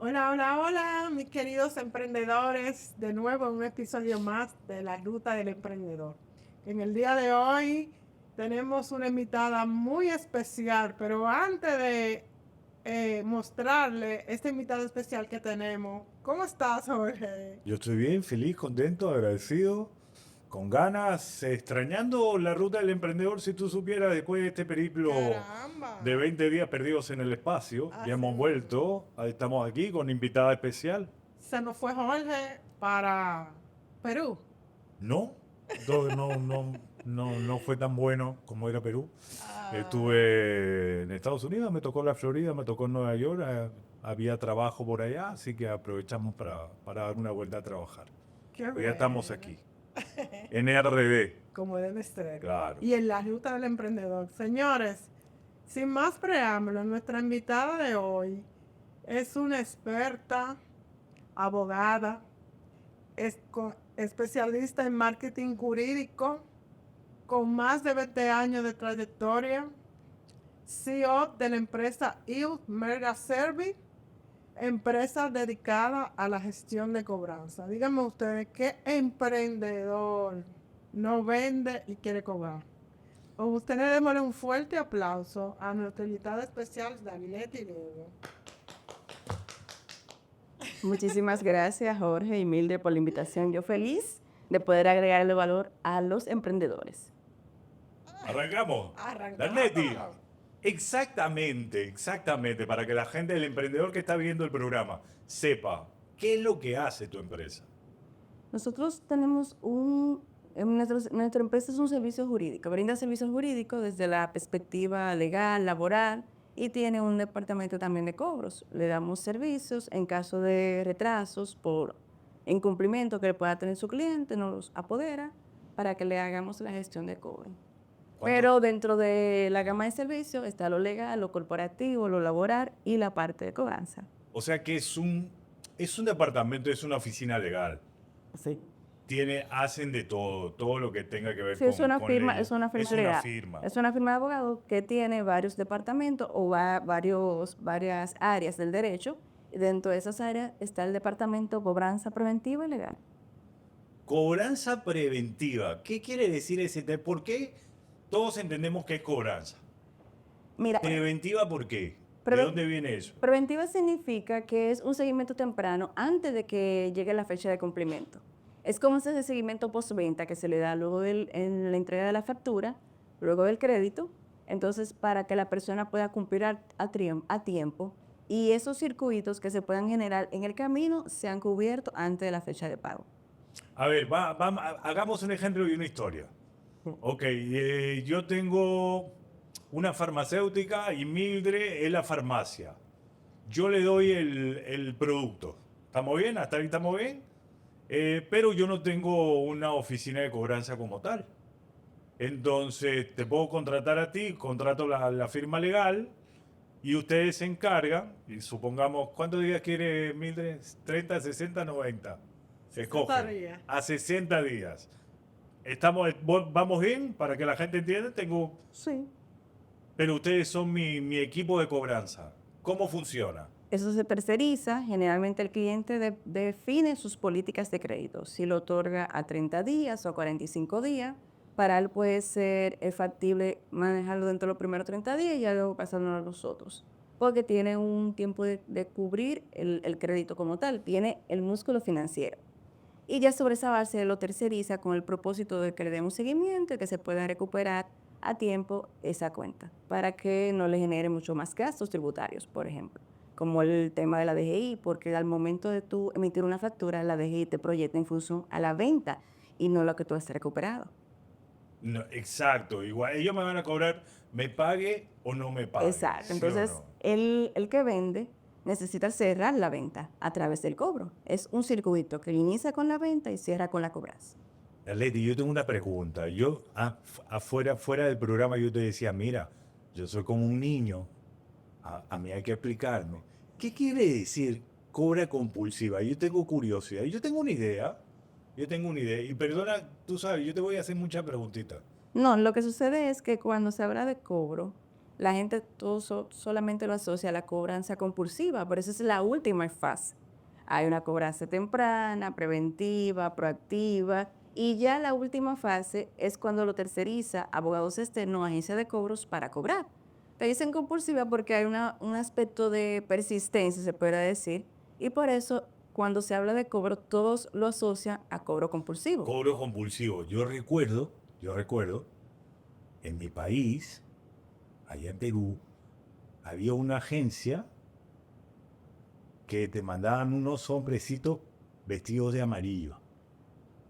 Hola, hola, hola, mis queridos emprendedores, de nuevo en un episodio más de La Ruta del Emprendedor. En el día de hoy tenemos una invitada muy especial, pero antes de mostrarle esta invitada especial que tenemos, ¿cómo estás, Jorge? Yo estoy bien, feliz, contento, agradecido, con ganas, extrañando la ruta del emprendedor. Si tú supieras, después de este periplo Caramba, de 20 días perdidos en el espacio, ya así hemos mismo. vuelto, estamos aquí con invitada especial. Se nos fue Jorge para Perú. No, no fue tan bueno como era Perú. Ah, Estuve en Estados Unidos, me tocó la Florida, me tocó en Nueva York, había trabajo por allá, así que aprovechamos para dar una vuelta a trabajar. qué Pues ya estamos bueno. aquí, en RD. Como debe ser. Claro. Y en la ruta del emprendedor. Señores, sin más preámbulos, nuestra invitada de hoy es una experta, abogada, especialista en marketing jurídico, con más de 20 años de trayectoria, CEO de la empresa Youth Media Service, empresa dedicada a la gestión de cobranza. Díganme ustedes, ¿qué emprendedor no vende y quiere cobrar? Con ustedes démosle un fuerte aplauso a nuestra invitada especial, Davinetti Lugo. Muchísimas gracias, Jorge y Mildred, por la invitación. Yo feliz de poder agregarle valor a los emprendedores. Arrancamos. Danetti. Arrancamos. Exactamente, para que la gente, el emprendedor que está viendo el programa, sepa qué es lo que hace tu empresa. Nosotros tenemos nuestra empresa es un servicio jurídico, brinda servicios jurídicos desde la perspectiva legal, laboral, y tiene un departamento también de cobros. Le damos servicios en caso de retrasos por incumplimiento que pueda tener su cliente, nos los apodera para que le hagamos la gestión de cobro. ¿Cuánto? Pero dentro de la gama de servicios está lo legal, lo corporativo, lo laboral y la parte de cobranza. O sea que es un departamento, es una oficina legal. Sí. Hacen de todo lo que tenga que ver Sí, con leyes. es una firma Es una legal. firma. Es una firma de abogado que tiene varios departamentos o varias áreas del derecho. Y dentro de esas áreas está el departamento cobranza preventiva y legal. Cobranza preventiva. ¿Qué quiere decir ese tema? ¿Por qué todos entendemos que es cobranza? Mira, Preventiva, ¿por qué? ¿De preven- dónde viene eso? preventiva significa que es un seguimiento temprano antes de que llegue la fecha de cumplimiento. Es como ese seguimiento postventa que se le da luego en la entrega de la factura, luego del crédito, entonces para que la persona pueda cumplir a tiempo y esos circuitos que se puedan generar en el camino sean cubiertos antes de la fecha de pago. A ver, hagamos un ejemplo y una historia. Ok, yo tengo una farmacéutica y Mildred es la farmacia. Yo le doy el producto. ¿Estamos bien? ¿Hasta ahí estamos bien? Pero yo no tengo una oficina de cobranza como tal. Entonces, te puedo contratar a ti, contrato la firma legal y ustedes se encargan, y supongamos, ¿cuántos días quiere Mildred? 30, 60, 90. 60 Escoge. días. A 60 días. Vamos bien para que la gente entienda. Sí. Pero ustedes son mi equipo de cobranza. ¿Cómo funciona? Eso se terceriza, generalmente el cliente define sus políticas de crédito, si lo otorga a 30 días o a 45 días, para él puede ser factible manejarlo dentro de los primeros 30 días y ya luego pasarlo a los otros, porque tiene un tiempo de cubrir el crédito como tal, tiene el músculo financiero. Y ya sobre esa base lo terceriza con el propósito de que le demos seguimiento y que se pueda recuperar a tiempo esa cuenta, para que no le genere mucho más gastos tributarios, por ejemplo, como el tema de la DGI, porque al momento de tú emitir una factura, la DGI te proyecta en función a la venta y no lo que tú has recuperado. No, exacto. Igual ellos me van a cobrar, me pague o no me pague. Exacto. ¿Sí o Entonces, no? el que vende necesita cerrar la venta a través del cobro. Es un circuito que inicia con la venta y cierra con la cobranza. Lady, yo tengo una pregunta. Fuera del programa, yo te decía, mira, yo soy como un niño. A mí hay que explicarme. ¿Qué quiere decir cobra compulsiva? Yo tengo curiosidad. Yo tengo una idea. Yo tengo una idea. Y perdona, tú sabes, yo te voy a hacer muchas preguntitas. No, lo que sucede es que cuando se habla de cobro, la gente solamente lo asocia a la cobranza compulsiva, pero esa es la última fase. Hay una cobranza temprana, preventiva, proactiva, y ya la última fase es cuando lo terceriza abogados externos, agencia de cobros para cobrar. Te dicen compulsiva porque hay un aspecto de persistencia, se puede decir, y por eso cuando se habla de cobro, todos lo asocian a cobro compulsivo. Cobro compulsivo. Yo recuerdo, en mi país, allá en Perú, había una agencia que te mandaban unos hombrecitos vestidos de amarillo.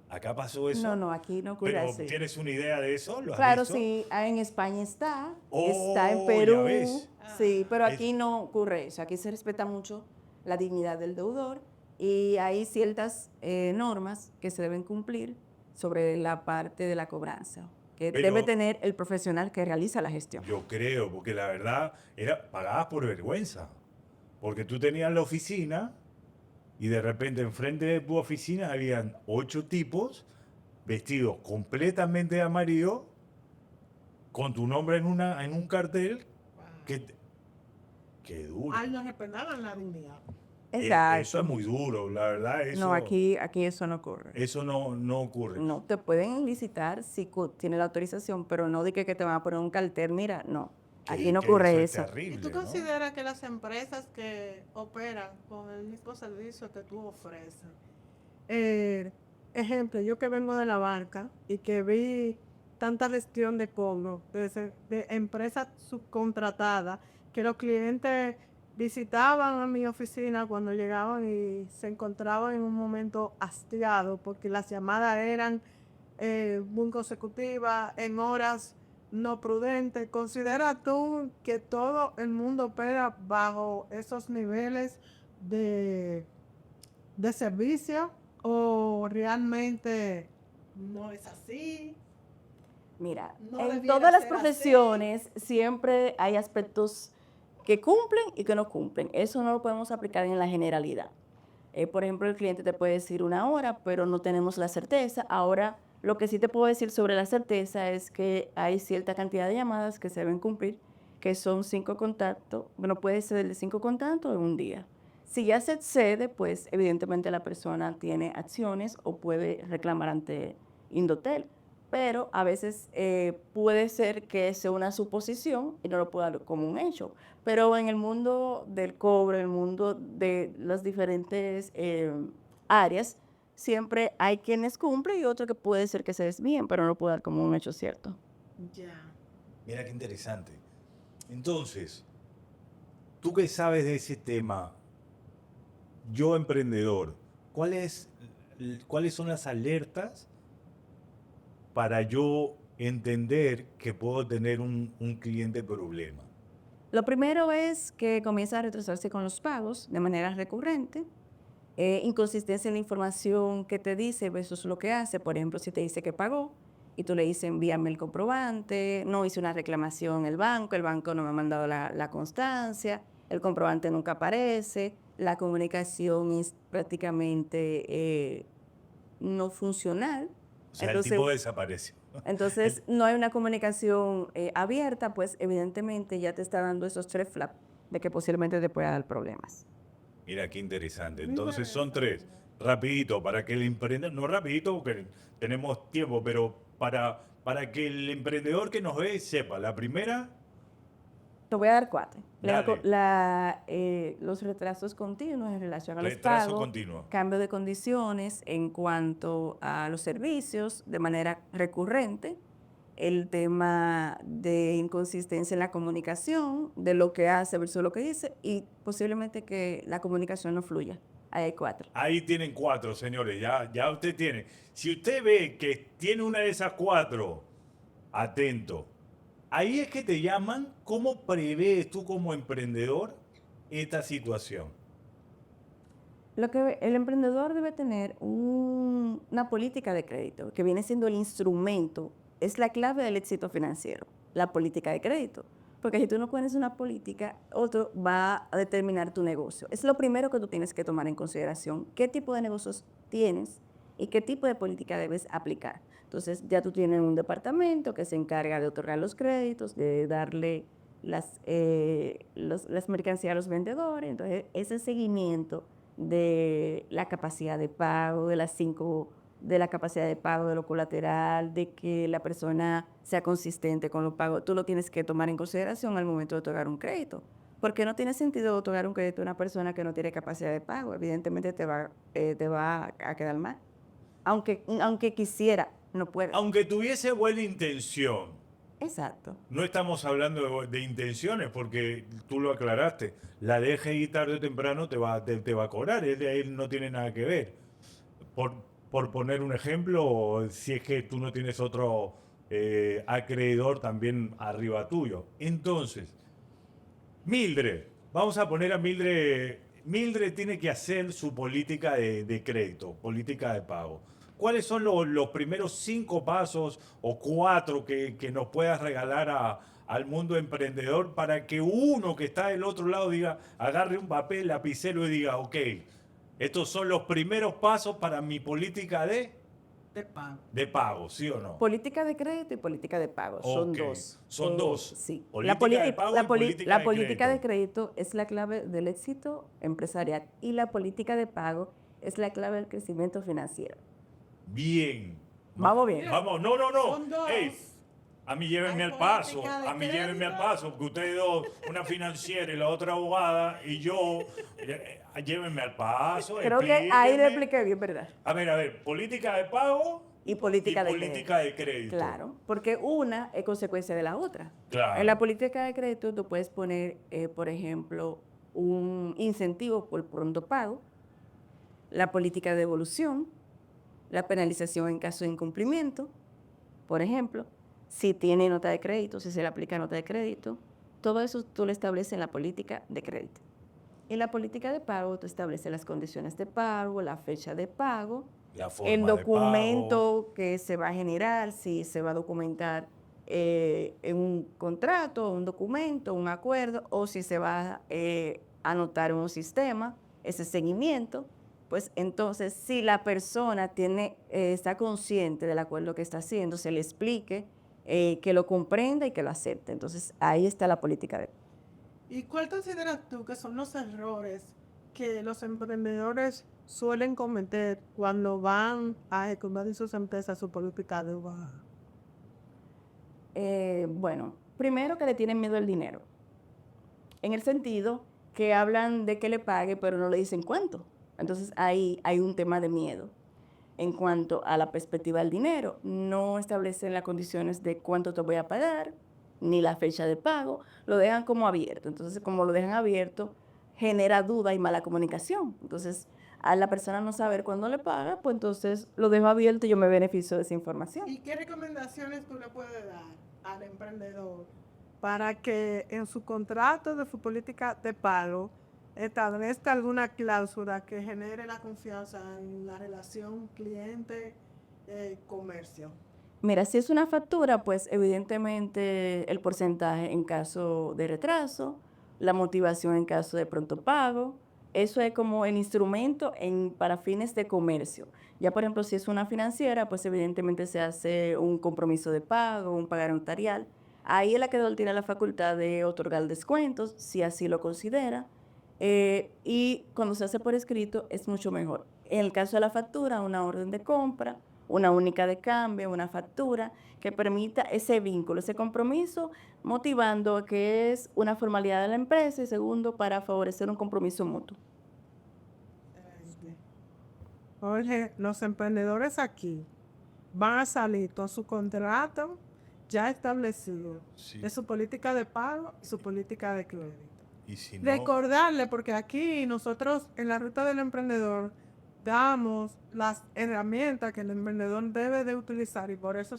¿Acá pasó eso? No, aquí no ocurre Pero así. ¿tienes una idea de eso? ¿Lo has Claro, visto? sí, en España está en Oh, ya Perú, ves. sí, pero Es- aquí no ocurre eso. Aquí se respeta mucho la dignidad del deudor y hay ciertas normas que se deben cumplir sobre la parte de la cobranza, que debe pero tener el profesional que realiza la gestión. yo creo, porque la verdad pagabas por vergüenza. Porque tú tenías la oficina y de repente enfrente de tu oficina habían 8 tipos vestidos completamente de amarillo con tu nombre en un cartel que... Qué duro. Años respetaban la dignidad. Eso es Exacto. muy duro, la verdad, No, aquí eso no ocurre. eso no ocurre. No, te pueden licitar si tiene la autorización, pero no de que te van a poner un cartel, mira, no. Aquí no Que eso ocurre es eso. ¿Y terrible, tú ¿no? consideras que las empresas que operan con el mismo servicio que tú ofreces, ejemplo, yo que vengo de la banca y que vi tanta gestión de cobro de empresas subcontratadas, que los clientes visitaban a mi oficina cuando llegaban y se encontraban en un momento hastiados porque las llamadas eran muy consecutivas, en horas no prudentes. ¿Considera tú que todo el mundo opera bajo esos niveles de, de servicio o realmente no es así? Mira, No en debiera todas las ser así. profesiones siempre hay aspectos que cumplen y que no cumplen. Eso no lo podemos aplicar en la generalidad. Por ejemplo, el cliente te puede decir una hora, pero no tenemos la certeza. Ahora, lo que sí te puedo decir sobre la certeza es que hay cierta cantidad de llamadas que se deben cumplir, que son 5 contactos. Bueno, puede ser de 5 contactos en un día. Si ya se excede, pues evidentemente la persona tiene acciones o puede reclamar ante Indotel. Pero a veces puede ser que sea una suposición y no lo pueda dar como un hecho. Pero en el mundo del cobre, en el mundo de las diferentes áreas, siempre hay quienes cumplen y otro que puede ser que se desvíen, pero no lo puedo dar como un hecho cierto. Ya. Mira qué interesante. Entonces, tú que sabes de ese tema, yo emprendedor, ¿cuáles son las alertas para yo entender que puedo tener un cliente problema? Lo primero es que comienza a retrasarse con los pagos de manera recurrente. Inconsistencia en la información que te dice versus lo que hace. Por ejemplo, si te dice que pagó y tú le dices envíame el comprobante, no hice una reclamación en el banco no me ha mandado la constancia, el comprobante nunca aparece, la comunicación es prácticamente no funcional. O sea, el Entonces, tipo desapareció. entonces no hay una comunicación abierta, pues evidentemente ya te está dando esos 3 flaps de que posiblemente te pueda dar problemas. Mira qué interesante. Muy Entonces son interesante. 3. Rapidito, para que el emprendedor, no rapidito porque tenemos tiempo, pero para que el emprendedor que nos ve sepa. La primera, Te voy a dar 4. dale, Los retrasos continuos en relación a los retraso pagos, continuo. cambio de condiciones en cuanto a los servicios de manera recurrente, el tema de inconsistencia en la comunicación, de lo que hace versus lo que dice, y posiblemente que la comunicación no fluya. Ahí hay 4. Ahí tienen 4, señores. Ya usted tiene. Si usted ve que tiene una de esas 4, atento. Ahí es que te llaman. ¿Cómo prevés tú como emprendedor esta situación? Lo que el emprendedor debe tener una política de crédito, que viene siendo el instrumento, es la clave del éxito financiero, la política de crédito. Porque si tú no pones una política, otro va a determinar tu negocio. Es lo primero que tú tienes que tomar en consideración. ¿Qué tipo de negocios tienes y qué tipo de política debes aplicar? Entonces ya tú tienes un departamento que se encarga de otorgar los créditos, de darle las mercancías a los vendedores. Entonces, ese seguimiento de la capacidad de pago, de la capacidad de pago de lo colateral, de que la persona sea consistente con los pagos, tú lo tienes que tomar en consideración al momento de otorgar un crédito. Porque no tiene sentido otorgar un crédito a una persona que no tiene capacidad de pago. Evidentemente te va a quedar mal. Aunque quisiera, no puede. Aunque tuviese buena intención, Exacto. no estamos hablando de intenciones porque tú lo aclaraste. La DGI tarde o temprano te va a cobrar, él no tiene nada que ver. Por poner un ejemplo, si es que tú no tienes otro acreedor también arriba tuyo. Entonces, Mildred, vamos a poner a Mildred. Mildred tiene que hacer su política de crédito, política de pago. ¿Cuáles son los primeros 5 pasos o 4 que nos puedas regalar al mundo emprendedor para que uno que está del otro lado diga, agarre un papel, lapicero y diga, ok, estos son los primeros pasos para mi política de pago, ¿sí o no? Política de crédito y política de pago son Ok, dos. son dos. Sí. Política de pago y política de política de crédito. crédito es la clave del éxito empresarial y la política de pago es la clave del crecimiento financiero. Bien. Vamos bien. Vamos, no. Son dos. Ey, a mí llévenme Hay al paso, política de a mí llévenme al crédito. paso, porque ustedes dos, una financiera y la otra abogada, y yo, llévenme al paso. Creo que ahí explíquenme. lo expliqué bien, ¿verdad? A ver, política de pago Y política, de crédito. Claro, porque una es consecuencia de la otra. Claro. En la política de crédito tú puedes poner, por ejemplo, un incentivo por pronto pago, la política de devolución, la penalización en caso de incumplimiento, por ejemplo, si tiene nota de crédito, si se le aplica nota de crédito, todo eso tú lo estableces en la política de crédito. En la política de pago tú estableces las condiciones de pago, la fecha de pago, La forma el de pago. documento que se va a generar, si se va a documentar en un contrato, un documento, un acuerdo, o si se va a anotar en un sistema, ese seguimiento. Pues entonces, si la persona está consciente del acuerdo que está haciendo, se le explique, que lo comprenda y que lo acepte. Entonces, ahí está la política de... ¿Y cuál consideras tú que son los errores que los emprendedores suelen cometer cuando van a ejecutar en sus empresas su política de pago? Bueno, primero que le tienen miedo al dinero, en el sentido que hablan de que le pague, pero no le dicen cuánto. Entonces ahí hay un tema de miedo. En cuanto a la perspectiva del dinero, no establecen las condiciones de cuánto te voy a pagar, ni la fecha de pago, lo dejan como abierto. Entonces, como lo dejan abierto, genera duda y mala comunicación. Entonces, a la persona no saber cuándo le paga, pues entonces lo dejo abierto y yo me beneficio de esa información. ¿Y qué recomendaciones tú le puedes dar al emprendedor para que en su contrato de su política de pago establezca alguna cláusula que genere la confianza en la relación cliente-comercio? Mira, si es una factura, pues evidentemente el porcentaje en caso de retraso, la motivación en caso de pronto pago, eso es como el instrumento para fines de comercio. Ya, por ejemplo, si es una financiera, pues evidentemente se hace un compromiso de pago, un pagar notarial. Ahí el acreedor tiene la facultad de otorgar descuentos, si así lo considera, y cuando se hace por escrito es mucho mejor. En el caso de la factura, una orden de compra, una única de cambio, una factura que permita ese vínculo, ese compromiso, motivando que es una formalidad de la empresa y segundo, para favorecer un compromiso mutuo. Jorge, los emprendedores aquí van a salir con su contrato ya establecido Sí. de su política de pago y su política de crédito. Y si no, Recordarle, porque aquí nosotros en la ruta del emprendedor damos las herramientas que el emprendedor debe de utilizar y por eso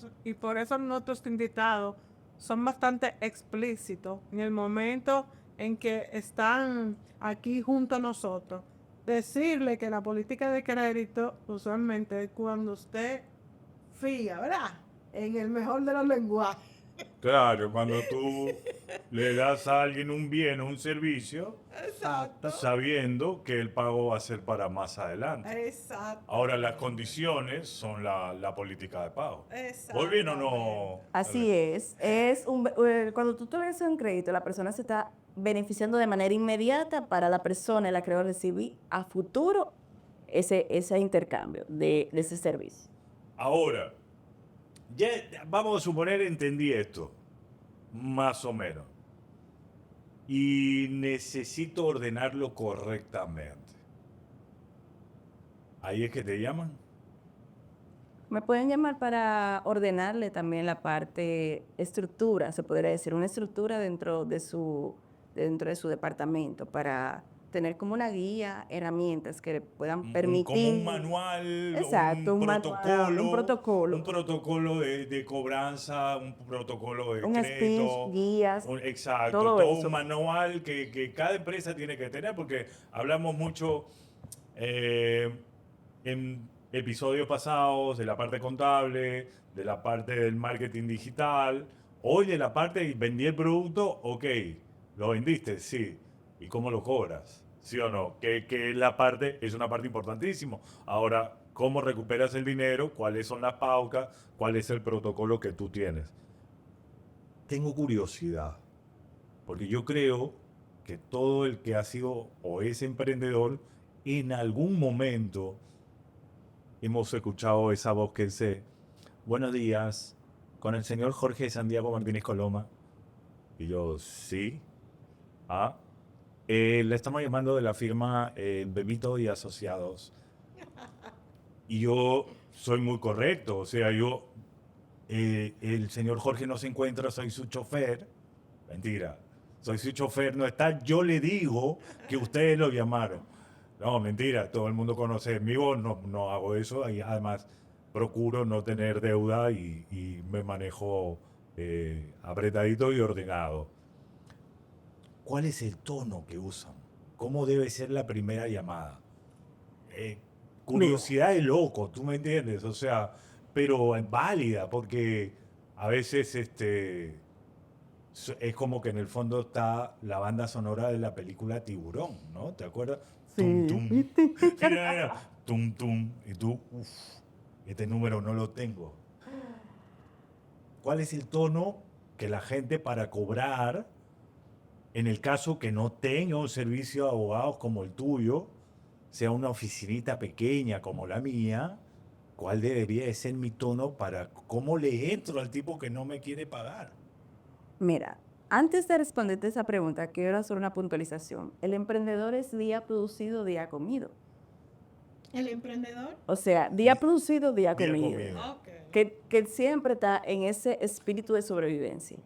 nuestros invitados son bastante explícitos en el momento en que están aquí junto a nosotros. Decirle que la política de crédito usualmente es cuando usted fía, ¿verdad? En el mejor de los lenguajes. claro, cuando tú le das a alguien un bien o un servicio Exacto. sabiendo que el pago va a ser para más adelante. Exacto. Ahora las condiciones son la política de pago. Exactamente. ¿Voy bien o no? Así es. Cuando tú otorgas un crédito, la persona se está beneficiando de manera inmediata para la persona en la que va a recibir a futuro ese intercambio de ese servicio. Ahora, ya vamos a suponer entendí esto, más o menos. Y necesito ordenarlo correctamente. Ahí es que te llaman. Me pueden llamar para ordenarle también la parte estructura, se podría decir, una estructura dentro de su departamento para tener como una guía, herramientas que le puedan permitir. Como un manual, Exacto, un manual, un protocolo. un protocolo de cobranza, un protocolo de Un speech, crédito. guías, Exacto, todo todo eso. un manual que cada empresa tiene que tener, porque hablamos mucho en episodios pasados de la parte contable, de la parte del marketing digital, hoy de la parte de vendí el producto, ok, lo vendiste, sí, ¿y cómo lo cobras? ¿Sí o no? Que es una parte importantísima. Ahora, ¿cómo recuperas el dinero? ¿Cuáles son las pautas? ¿Cuál es el protocolo que tú tienes? Tengo curiosidad, porque yo creo que todo el que ha sido o es emprendedor, en algún momento hemos escuchado esa voz que dice, buenos días, con el señor Jorge Santiago Martínez Coloma. Y yo, sí. Ah, le estamos llamando de la firma Bebito y Asociados. Y yo soy muy correcto, o sea, el señor Jorge no se encuentra, soy su chofer. Mentira, soy su chofer, no está, yo le digo que ustedes lo llamaron. No, mentira, todo el mundo conoce mi voz, no hago eso, y además procuro no tener deuda y me manejo apretadito y ordenado. ¿Cuál es el tono que usan? ¿Cómo debe ser la primera llamada? Curiosidad de loco, ¿tú me entiendes? O sea, pero es válida, porque a veces es como que en el fondo está la banda sonora de la película Tiburón, ¿no? ¿Te acuerdas? Tum, Sí. tum. Mira, mira, tum, tum. Y tú, uff, este número no lo tengo. ¿Cuál es el tono que la gente para cobrar, en el caso que no tenga un servicio de abogados como el tuyo, sea una oficinita pequeña como la mía, cuál debería de ser mi tono para cómo le entro al tipo que no me quiere pagar? Mira, antes de responderte esa pregunta, quiero hacer una puntualización. El emprendedor es día producido, día comido. ¿El emprendedor? O sea, día producido, día Día comido. comido. Ok. Que siempre está en ese espíritu de sobrevivencia.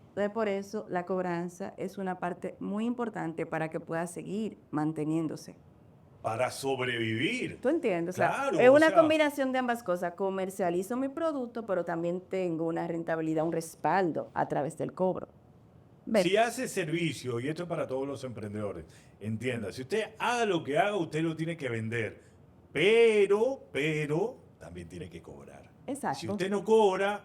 Entonces, por eso la cobranza es una parte muy importante para que pueda seguir manteniéndose. Para sobrevivir. ¿Tú entiendes? O sea, Claro, es o una sea, combinación de ambas cosas. Comercializo mi producto, pero también tengo una rentabilidad, un respaldo a través del cobro. ¿Ves? si hace servicio, y esto es para todos los emprendedores, entienda, si usted haga lo que haga, usted lo tiene que vender. Pero, también tiene que cobrar. Exacto. Si usted no cobra,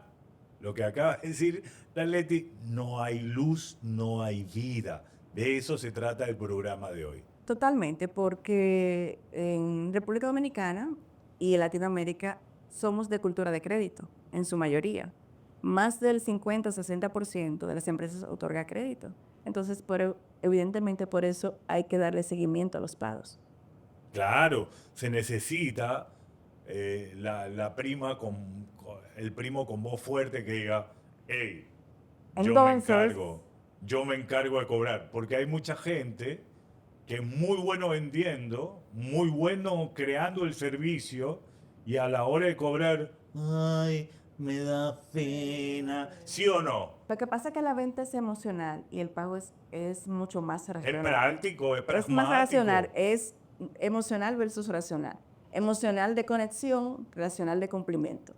lo que acaba de decir la Leti, no hay luz, no hay vida. De eso se trata el programa de hoy. Totalmente, porque en República Dominicana y en Latinoamérica somos de cultura de crédito, en su mayoría. Más del 50-60% de las empresas otorga crédito. Entonces, evidentemente, por eso hay que darle seguimiento a los pagos. Claro, se necesita la prima el primo con voz fuerte que diga, hey, Entonces, yo me encargo de cobrar, porque hay mucha gente que es muy bueno vendiendo, muy bueno creando el servicio, y a la hora de cobrar, ay, me da pena, ¿sí o no? lo que pasa es que la venta es emocional y el pago es mucho más Es racional. práctico, es Es más pragmático. racional, es emocional versus racional. Emocional de conexión, racional de cumplimiento.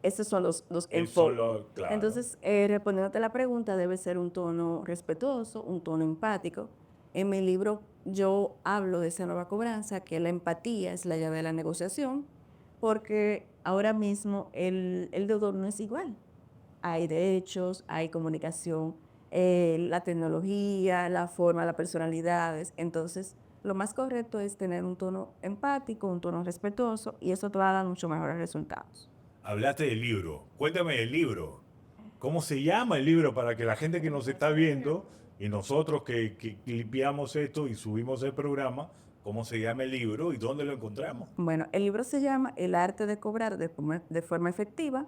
Esos son los enfoques. Claro. Entonces, respondiéndote a la pregunta, debe ser un tono respetuoso, un tono empático. En mi libro yo hablo de esa nueva cobranza, que la empatía es la llave de la negociación, porque ahora mismo el deudor no es igual. Hay derechos, hay comunicación, la tecnología, la forma, las personalidades. Entonces, lo más correcto es tener un tono empático, un tono respetuoso, y eso te va a dar mucho mejores resultados. Hablaste del libro. Cuéntame del libro. ¿Cómo se llama el libro para que la gente que nos está viendo y nosotros que limpiamos esto y subimos el programa, cómo se llama el libro y dónde lo encontramos? Bueno, el libro se llama El arte de cobrar de forma efectiva.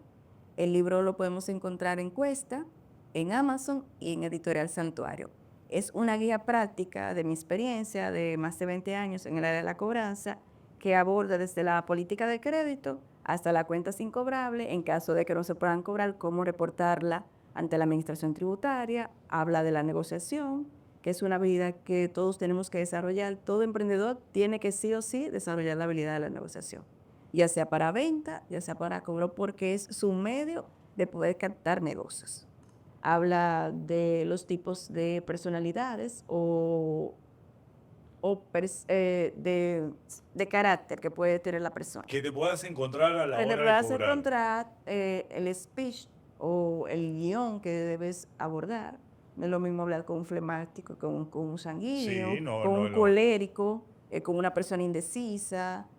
El libro lo podemos encontrar en Cuesta, en Amazon y en Editorial Santuario. Es una guía práctica de mi experiencia de más de 20 años en el área de la cobranza, que aborda desde la política de crédito hasta la cuenta sin cobrable, en caso de que no se puedan cobrar, cómo reportarla ante la administración tributaria. Habla de la negociación, que es una habilidad que todos tenemos que desarrollar. Todo emprendedor tiene que sí o sí desarrollar la habilidad de la negociación, ya sea para venta, ya sea para cobro, porque es su medio de poder captar negocios. Habla de los tipos de personalidades de carácter que puede tener la persona. Que te puedas encontrar a la Le hora de puedas cobrar. encontrar el speech o el guión que debes abordar. No es lo mismo hablar con un flemático, con un sanguíneo, Sí, no, con no, un no. colérico, con una persona indecisa.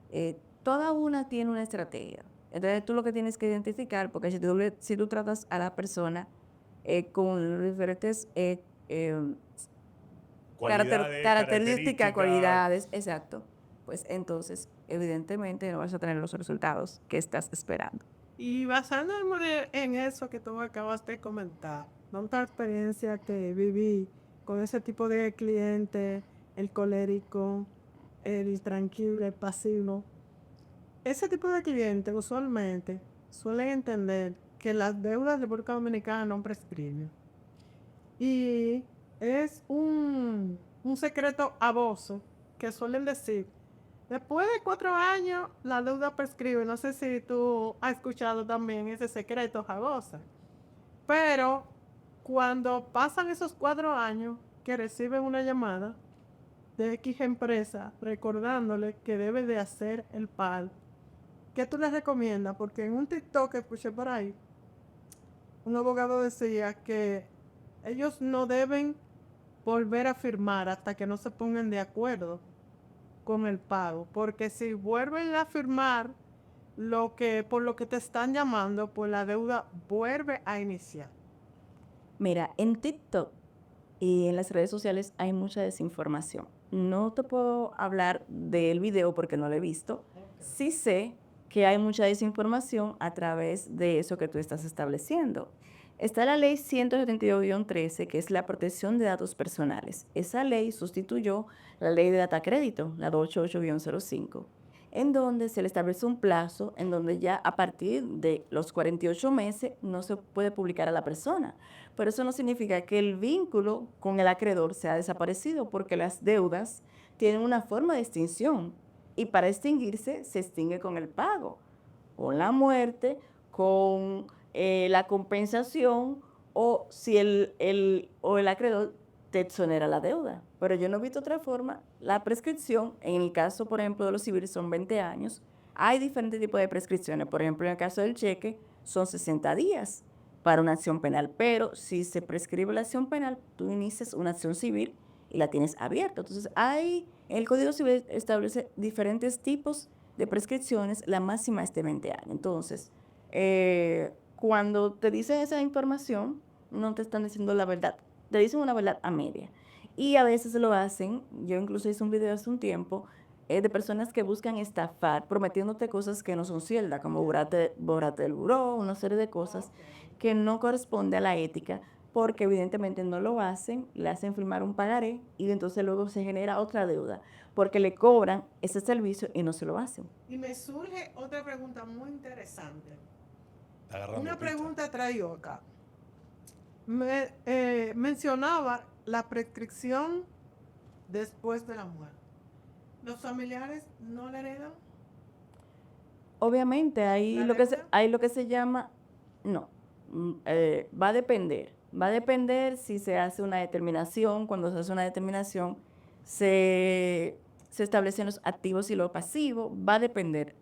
Toda una tiene una estrategia. Entonces tú lo que tienes que identificar, porque si tú tratas a la persona con diferentes características, cualidades, exacto, pues entonces evidentemente no vas a tener los resultados que estás esperando. Y basándonos en eso que tú acabas de comentar, tanta experiencia que viví con ese tipo de cliente, el colérico, el tranquilo, el pasivo, ese tipo de clientes usualmente suelen entender que las deudas de República Dominicana no prescriben. Y es un secreto a voces que suelen decir, después de 4 años la deuda prescribe. No sé si tú has escuchado también ese secreto a voces. Pero cuando pasan esos 4 años que reciben una llamada de X empresa recordándole que debe de hacer el pago, ¿qué tú les recomiendas? Porque en un TikTok que escuché por ahí, un abogado decía que ellos no deben volver a firmar hasta que no se pongan de acuerdo con el pago, porque si vuelven a firmar por lo que te están llamando, pues la deuda vuelve a iniciar. Mira, en TikTok y en las redes sociales hay mucha desinformación. No te puedo hablar del video porque no lo he visto. Sí sé que hay mucha desinformación a través de eso que tú estás estableciendo. Está la ley 172-13, que es la protección de datos personales. Esa ley sustituyó la ley de data crédito, la 288-05, en donde se le establece un plazo en donde ya a partir de los 48 meses no se puede publicar a la persona. Pero eso no significa que el vínculo con el acreedor sea desaparecido, porque las deudas tienen una forma de extinción y para extinguirse se extingue con el pago, con la muerte, con la compensación o si el acreedor te exonera la deuda. Pero yo no he visto otra forma. La prescripción, en el caso, por ejemplo, de los civiles son 20 años. Hay diferentes tipos de prescripciones. Por ejemplo, en el caso del cheque son 60 días para una acción penal. Pero si se prescribe la acción penal, tú inicias una acción civil y la tienes abierta. Entonces, el Código Civil establece diferentes tipos de prescripciones. La máxima es de 20 años. Entonces, cuando te dicen esa información, no te están diciendo la verdad, te dicen una verdad a media. Y a veces lo hacen, yo incluso hice un video hace un tiempo, de personas que buscan estafar, prometiéndote cosas que no son ciertas, como borrarte del buró, una serie de cosas que no corresponde a la ética, porque evidentemente no lo hacen, le hacen firmar un pagaré y entonces luego se genera otra deuda, porque le cobran ese servicio y no se lo hacen. Y me surge otra pregunta muy interesante. Agarrando Una pista. pregunta traigo acá. Mencionaba la prescripción después de la muerte. ¿Los familiares no le heredan? Obviamente, hay ¿La lo que deuda? hay lo que se llama, no, va a depender si se hace una determinación. Cuando se hace una determinación, se establecen los activos y los pasivos, va a depender.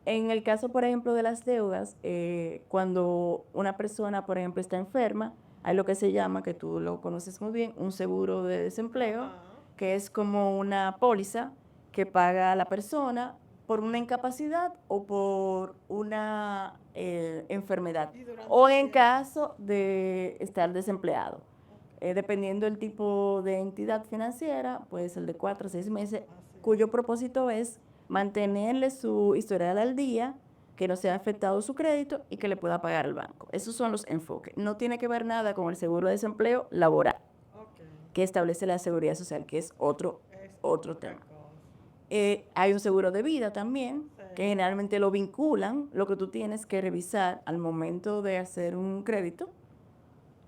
En el caso, por ejemplo, de las deudas, cuando una persona, por ejemplo, está enferma, Hay lo que se llama, que tú lo conoces muy bien, un seguro de desempleo, que es como una póliza que paga a la persona por una incapacidad o por una enfermedad, Y durante o el en tiempo. caso de estar desempleado. Dependiendo del tipo de entidad financiera, puede ser de 4 a 6 meses, cuyo propósito es mantenerle su historial al día, que no sea afectado su crédito y que le pueda pagar el banco. Esos son los enfoques. No tiene que ver nada con el seguro de desempleo laboral, Ok. que establece la seguridad social, que es otro Otra tema. cosa. Hay un seguro de vida también, Sí. que generalmente lo vinculan, lo que tú tienes que revisar al momento de hacer un crédito,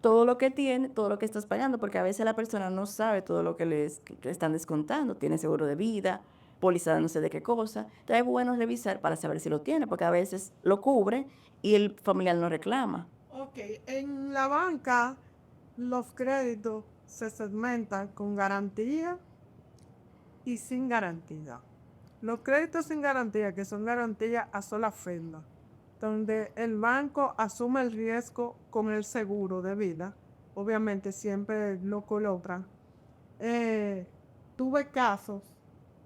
todo lo que tiene, todo lo que estás pagando, porque a veces la persona no sabe todo lo que que están descontando, tiene seguro de vida, póliza de no sé de qué cosa. Entonces es bueno revisar para saber si lo tiene, porque a veces lo cubre y el familiar no reclama. Ok, en la banca los créditos se segmentan con garantía y sin garantía. Los créditos sin garantía, que son garantías a sola fenda, donde el banco asume el riesgo con el seguro de vida, obviamente siempre lo colocan. Tuve casos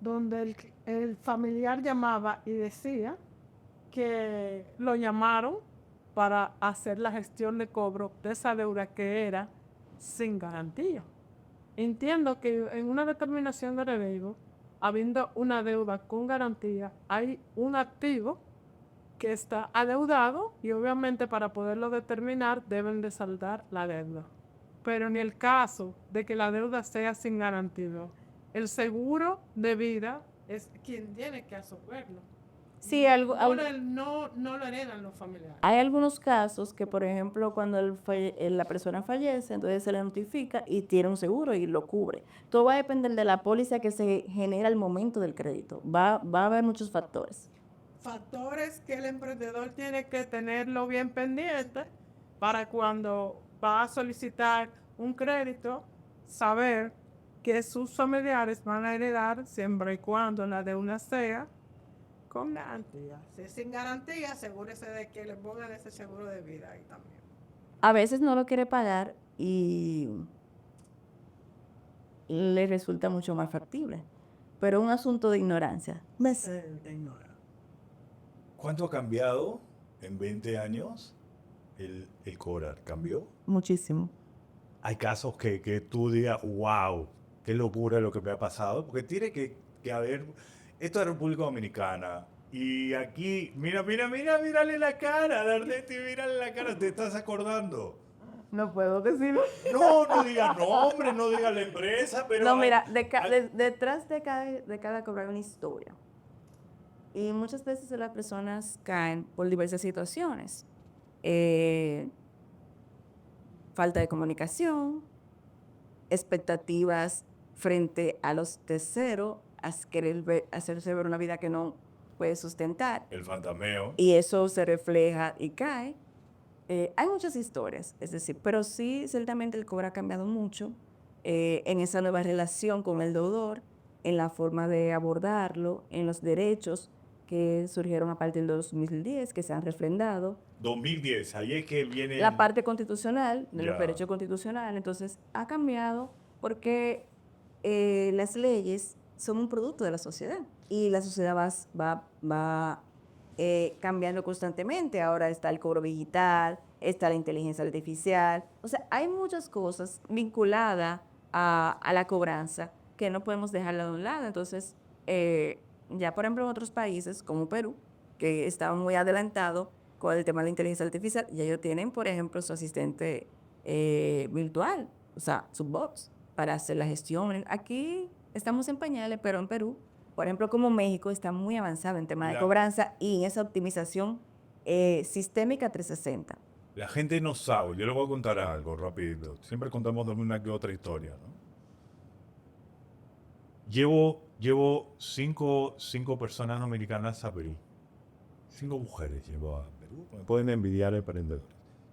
donde el familiar llamaba y decía que lo llamaron para hacer la gestión de cobro de esa deuda que era sin garantía. Entiendo que en una determinación de relevo, habiendo una deuda con garantía, hay un activo que está adeudado y obviamente para poderlo determinar deben de saldar la deuda. Pero en el caso de que la deuda sea sin garantía, el seguro de vida es quien tiene que asumirlo. Sí, No lo heredan los familiares. hay algunos casos que, por ejemplo, cuando la persona fallece, entonces se le notifica y tiene un seguro y lo cubre. Todo va a depender de la póliza que se genera al momento del crédito. Va a haber muchos factores. Factores que el emprendedor tiene que tenerlo bien pendiente para cuando va a solicitar un crédito, saber que sus familiares van a heredar siempre y cuando la deuda sea con garantía. Si es sin garantía, asegúrese de que le pongan ese seguro de vida ahí también. A veces no lo quiere pagar y le resulta mucho más factible. Pero es un asunto de ignorancia. ¿Cuánto ha cambiado en 20 años el cobrar? ¿Cambió? Muchísimo. Hay casos que tú digas, wow, qué locura lo que me ha pasado, porque tiene que haber, esto es República Dominicana, y aquí, mírale la cara, Darleti, mírale la cara, te estás acordando. No puedo decirlo. No digas nombre, no digas la empresa, pero... No, mira, detrás de cada cobro hay una historia. Y muchas veces las personas caen por diversas situaciones. Falta de comunicación, expectativas frente a los terceros, hacerse ver una vida que no puede sustentar. El fantameo. Y eso se refleja y cae. Hay muchas historias, es decir, pero sí, ciertamente el cobro ha cambiado mucho en esa nueva relación con el deudor, en la forma de abordarlo, en los derechos que surgieron a partir de 2010, que se han refrendado. 2010, ahí es que viene... La parte constitucional, de los Ya. derechos constitucionales, entonces ha cambiado porque las leyes son un producto de la sociedad y la sociedad va cambiando constantemente. Ahora está el cobro digital, está la inteligencia artificial. O sea, hay muchas cosas vinculadas a la cobranza que no podemos dejarla de un lado. Entonces, ya por ejemplo en otros países como Perú, que estaban muy adelantados con el tema de la inteligencia artificial, ya ellos tienen, por ejemplo, su asistente virtual, o sea, su bots, para hacer la gestión. Aquí estamos en pañales, pero en Perú, por ejemplo, como México, está muy avanzado en tema de cobranza y en esa optimización sistémica 360. La gente no sabe, yo le voy a contar algo rapidito. Siempre contamos de una que otra historia, ¿no? Llevo cinco personas dominicanas a Perú. 5 mujeres llevo a Perú. Me pueden envidiar emprendedores.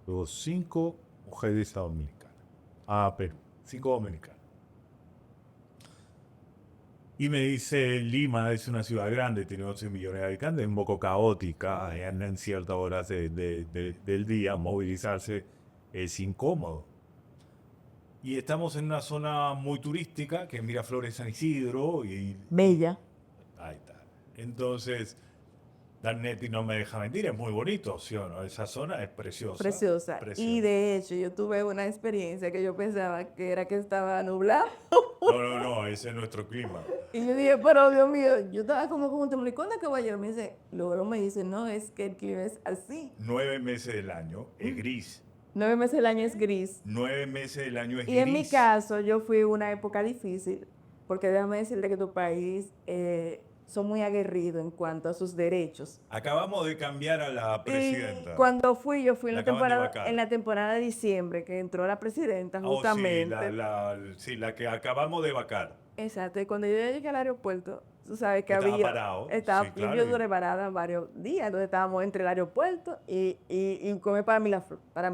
Luego 5 mujeres dominicanas a Perú. 5 dominicanas. Y me dice, Lima es una ciudad grande, tiene 11 millones de habitantes, un poco caótica, en ciertas horas del día movilizarse es incómodo. y estamos en una zona muy turística, que es Miraflores San Isidro, y Bella. ahí está. Entonces, Darnetti no me deja mentir, es muy bonito, ¿sí o no? Esa zona es preciosa. Preciosa. Y de hecho, yo tuve una experiencia que yo pensaba que era que estaba nublado. No, ese es nuestro clima. Y yo dije, pero Dios mío, yo estaba como un temblor. ¿Y cuándo es que va a llover? Me dice, luego me dice, no, es que el clima es así. 9 meses del año es gris. 9 meses del año es gris. 9 meses del año es Y gris. en mi caso, yo fui una época difícil, porque déjame decirte que tu país son muy aguerridos en cuanto a sus derechos. Acabamos de cambiar a la presidenta. Y cuando fui, yo fui La acaban de vacar. en la temporada de diciembre, que entró la presidenta Oh, sí, justamente. sí, la que acabamos de vacar. Exacto, y cuando yo llegué al aeropuerto, tú sabes que Estaba había, parado, estaba, sí, yo claro. duré parada varios días, entonces estábamos entre el aeropuerto y comer para Miraflores. Para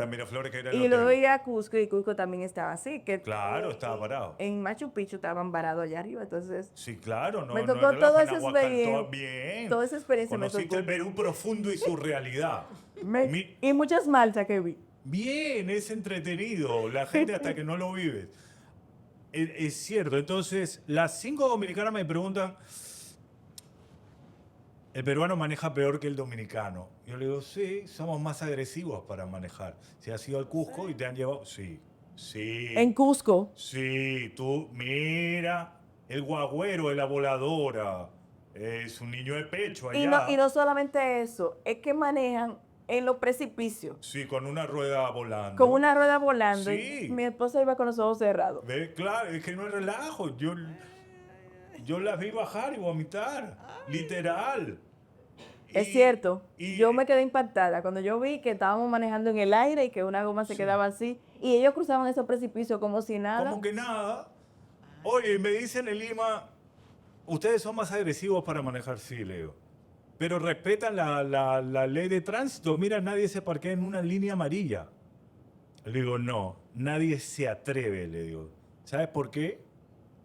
Miraflores, que era el Y luego hotel. iba a Cusco, y Cusco también estaba así, que Claro, estaba parado. en Machu Picchu estaban varados allá arriba, entonces Sí, claro, no, me no tocó es relajo, toda en esa Aguacal, experiencia, bien. toda esa experiencia me Conociste tocó. el Perú profundo y su realidad. Y muchas marchas que vi. Bien, es entretenido, la gente hasta que no lo vive. Es cierto, entonces las 5 dominicanas me preguntan, ¿el peruano maneja peor que el dominicano? Yo le digo, sí, somos más agresivos para manejar. Si has ido al Cusco y te han llevado, sí, En Cusco. sí, tú, mira, el guagüero de la voladora, es un niño de pecho allá. Y no solamente eso, es que manejan en los precipicios, Sí, con una rueda volando. con una rueda volando. Sí. Y mi esposa iba con los ojos cerrados. Ve, claro, es que no es relajo. Yo las vi bajar y vomitar, literal. Es cierto, y- yo me quedé impactada cuando yo vi que estábamos manejando en el aire y que una goma se quedaba así y ellos cruzaban esos precipicios como si nada. Como que nada. Oye, me dicen en Lima, ustedes son más agresivos para manejar, sí, Leo. Pero respetan la ley de tránsito. Mira, nadie se parquea en una línea amarilla. Le digo, no, nadie se atreve, le digo. ¿Sabes por qué?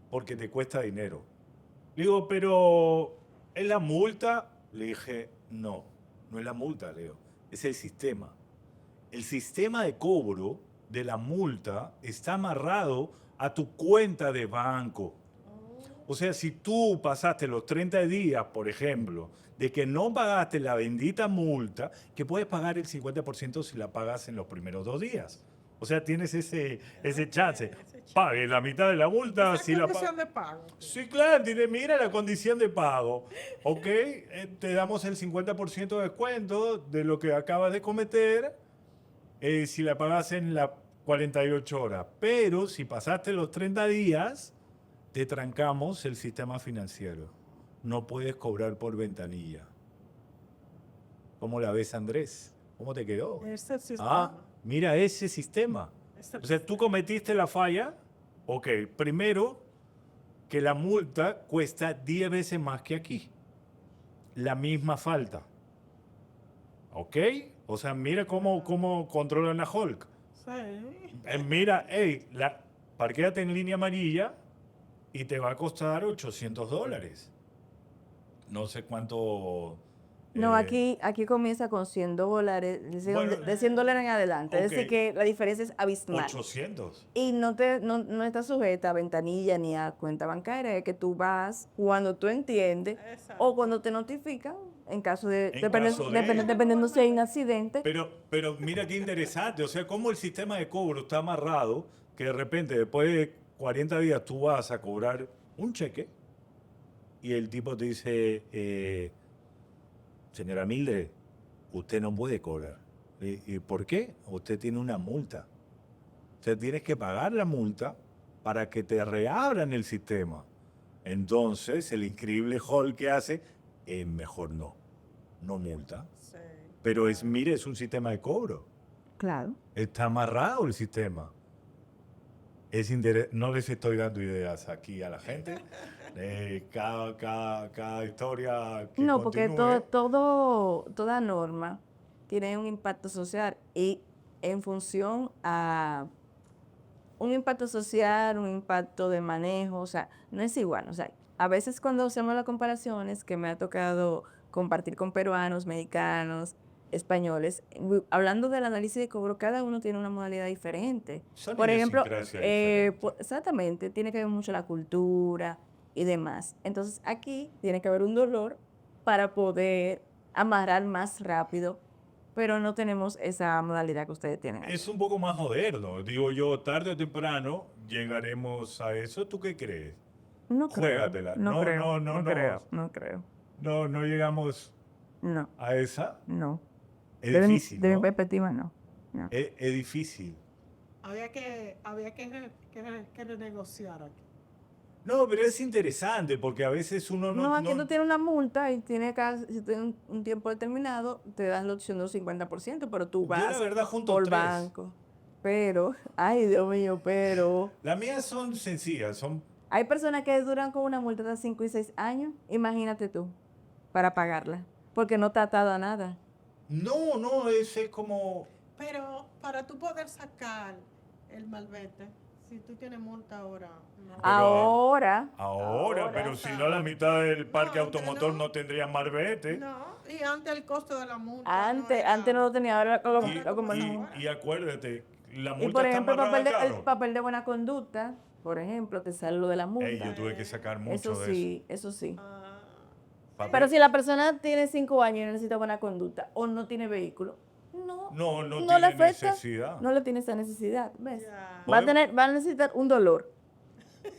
Porque te cuesta dinero. Le digo, pero ¿es la multa? Le dije, no, no es la multa, Leo. Es el sistema. El sistema de cobro de la multa está amarrado a tu cuenta de banco. O sea, si tú pasaste los 30 días, por ejemplo, de que no pagaste la bendita multa, que puedes pagar el 50% si la pagas en los primeros 2 días. O sea, tienes ese chance. Pague la mitad de la multa Esa si la condición pagas. de pago. Sí, claro, tiene, mira la condición de pago. Ok, te damos el 50% de descuento de lo que acabas de cometer si la pagas en las 48 horas. Pero si pasaste los 30 días, te trancamos el sistema financiero. No puedes cobrar por ventanilla. ¿Cómo la ves, Andrés? ¿Cómo te quedó? Ese sistema. Ah, mira ese sistema. O sea, tú cometiste la falla. Ok, primero que la multa cuesta 10 veces más que aquí. La misma falta. ¿Ok? O sea, mira cómo controlan la Hulk. Sí. Mira, hey, parquéate en línea amarilla y te va a costar $800. No sé cuánto. No, aquí comienza con $100, Bueno, de $100 en adelante. Es decir, ok. que la diferencia es abismal. 800. Y no está sujeta a ventanilla ni a cuenta bancaria, es que tú vas cuando tú entiendes Exacto. o cuando te notifican, en caso de, En caso de- dependiendo si hay un accidente. Pero mira qué interesante. O sea, cómo el sistema de cobro está amarrado que de repente, después de 40 días, tú vas a cobrar un cheque y el tipo te dice, señora Mildred, usted no puede cobrar. ¿Y por qué? Usted tiene una multa. Usted tiene que pagar la multa para que te reabran el sistema. Entonces, el increíble Hall que hace, mejor no multa. Sí. Pero mire, es un sistema de cobro. Claro. Está amarrado el sistema. No les estoy dando ideas aquí a la gente. Cada historia que No, porque continúe. toda norma tiene un impacto social y en función a un impacto social, un impacto de manejo, o sea, no es igual. O sea, a veces cuando hacemos las comparaciones, que me ha tocado compartir con peruanos, mexicanos, españoles. Hablando del análisis de cobro, cada uno tiene una modalidad diferente. Son Por ejemplo, idiosincrasias diferentes. exactamente, tiene que ver mucho la cultura y demás. Entonces, aquí tiene que haber un dolor para poder amarrar más rápido, pero no tenemos esa modalidad que ustedes tienen ahí. Es un poco más moderno. Digo yo, tarde o temprano llegaremos a eso. ¿Tú qué crees? No creo, Juégatela. no No, creo, no, no, no no. creo, no creo, No llegamos no, a esa. no. Es De mi, difícil, de mi ¿no? perspectiva, no. No. Es difícil. Había que renegociar aquí. No, pero es interesante porque a veces uno No, aquí no. tú tienes una multa y si tienes un tiempo determinado, te dan la opción de un 50%, pero tú Yo la vas verdad junto por 3. banco. Pero, ay Dios mío, pero Las mías son sencillas, son. hay personas que duran con una multa de 5 y 6 años, imagínate tú, para pagarla, porque no te ha atado a nada. No, es como. Pero para tú poder sacar el malvete, si tú tienes multa ahora, no. Ahora, pero si no la mitad del parque No, antes automotor no. no tendría marbete. No, y antes el costo de la multa Antes no lo tenía, ahora lo, Y, lo como y- no. y acuérdate, la Y multa por está ejemplo, amarrada al el carro. papel de buena conducta, por ejemplo, te sale lo de la Ey, multa. yo tuve que sacar Eso mucho de eso. sí, eso sí. Ah, Papel. Pero si la persona tiene 5 años y necesita buena conducta o no tiene vehículo, No no tiene le afecta, necesidad. no le tiene esa necesidad, ¿ves? ya. Va a necesitar un dolor